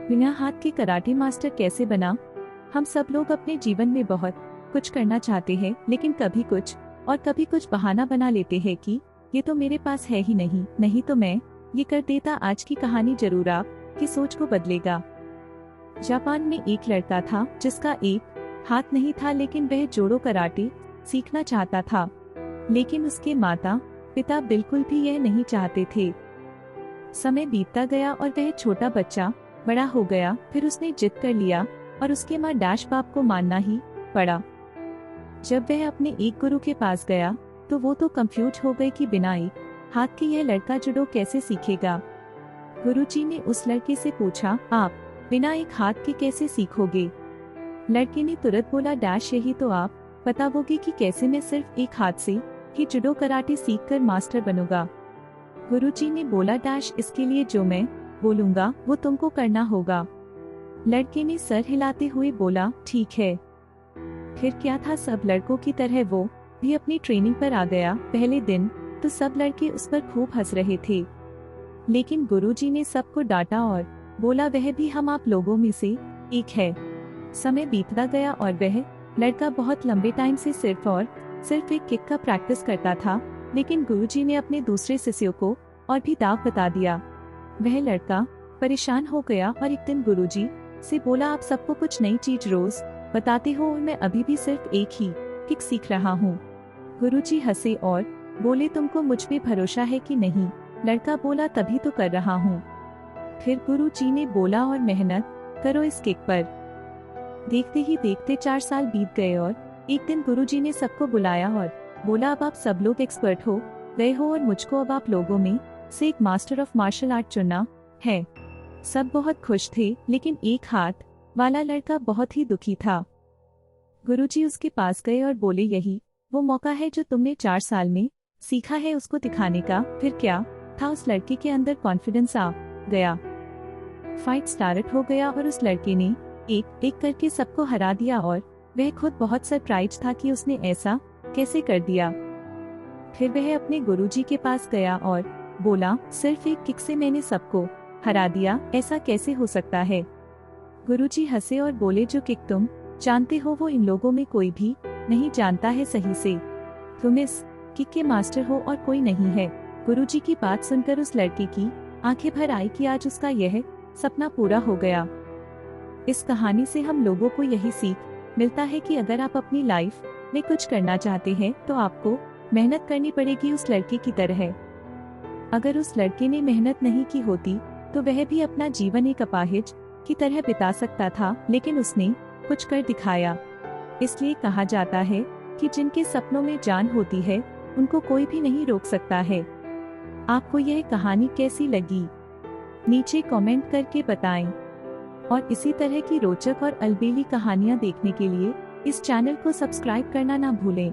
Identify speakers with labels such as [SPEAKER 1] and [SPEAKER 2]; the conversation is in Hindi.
[SPEAKER 1] बिना हाथ के कराटे मास्टर कैसे बना? हम सब लोग अपने जीवन में बहुत कुछ करना चाहते हैं, लेकिन कभी कुछ और कभी कुछ बहाना बना लेते हैं कि ये तो मेरे पास है ही नहीं तो मैं ये कर देता। आज की कहानी जरूर आप की सोच को बदलेगा। जापान में एक लड़का था जिसका एक हाथ नहीं था, लेकिन वह जोड़ो कराटे सीखना चाहता था। लेकिन उसके माता पिता बिल्कुल भी यह नहीं चाहते थे। समय बीतता गया और वह छोटा बच्चा बड़ा हो गया। फिर उसने जिद कर लिया और उसके माँ डैश बाप को मानना ही पड़ा। जब वह अपने एक गुरु के पास गया तो वो तो कंफ्यूज हो गए कि बिना एक हाथ के यह लड़का जुडो कैसे सीखेगा। गुरुजी ने उस लड़के से पूछा, आप बिना एक हाथ के कैसे सीखोगे? लड़के ने तुरंत बोला, डैश यही तो आप बताओगे कि कैसे मैं सिर्फ एक हाथ से ही जुडो कराटे सीखकर मास्टर बनूंगा। गुरुजी ने बोला, डैश इसके लिए जो मैं बोलूंगा वो तुमको करना होगा। लड़के ने सर हिलाते हुए बोला, ठीक है। फिर क्या था, सब लड़कों की तरह वो भी अपनी ट्रेनिंग पर आ गया। पहले दिन तो सब लड़के उस पर खूब हंस रहे थे, लेकिन गुरुजी ने सबको डांटा और बोला, वह भी हम आप लोगों में से एक है। समय बीतता गया और वह लड़का बहुत लंबे टाइम से सिर्फ एक किक का प्रैक्टिस करता था, लेकिन गुरुजी ने अपने दूसरे शिष्यों को और भी दाव बता दिया। वह लड़का परेशान हो गया और एक दिन गुरुजी से बोला, आप सबको कुछ नई चीज रोज बताते हो और मैं अभी भी सिर्फ एक ही किक सीख रहा हूँ। गुरुजी हंसे और बोले, तुमको मुझ पे भरोसा है कि नहीं? लड़का बोला, तभी तो कर रहा हूँ। फिर गुरुजी ने बोला, और मेहनत करो इस किक पर। देखते ही देखते 4 साल बीत गए और एक दिन गुरुजी ने सबको बुलाया और बोला, अब आप सब लोग एक्सपर्ट हो गए हो और मुझको अब आप लोगों में से एक मास्टर ऑफ मार्शल आर्ट चुनना है। सब बहुत खुश थे, लेकिन एक हाथ वाला लड़का बहुत ही दुखी था। गुरुजी उसके पास गए और बोले, यही वो मौका है जो तुमने 4 साल में सीखा है उसको दिखाने का। फिर क्या था, उस लड़के के अंदर कॉन्फिडेंस आ गया। फाइट स्टार्ट हो गया और उस लड़के ने एक एक करके सबको हरा दिया और वह खुद बहुत सरप्राइज था कि उसने ऐसा कैसे कर दिया। फिर वह अपने गुरुजी के पास गया और बोला, सिर्फ एक किक से मैंने सबको हरा दिया, ऐसा कैसे हो सकता है? गुरुजी हंसे और बोले, जो किक तुम जानते हो वो इन लोगों में कोई भी नहीं जानता है सही से। तुम इस किक के मास्टर हो और कोई नहीं है। गुरुजी की बात सुनकर उस लड़के की आंखें भर आई कि आज उसका यह सपना पूरा हो गया। इस कहानी से हम लोगों को यही सीख मिलता है कि अगर आप अपनी लाइफ में कुछ करना चाहते हैं तो आपको मेहनत करनी पड़ेगी, उस लड़के की तरह। अगर उस लड़के ने मेहनत नहीं की होती तो वह भी अपना जीवन एक अपाहिज की तरह बिता सकता था, लेकिन उसने कुछ कर दिखाया। इसलिए कहा जाता है कि जिनके सपनों में जान होती है उनको कोई भी नहीं रोक सकता है। आपको यह कहानी कैसी लगी नीचे कमेंट करके बताएं और इसी तरह की रोचक और अलबेली कहानियां देखने के लिए इस चैनल को सब्सक्राइब करना ना भूलें।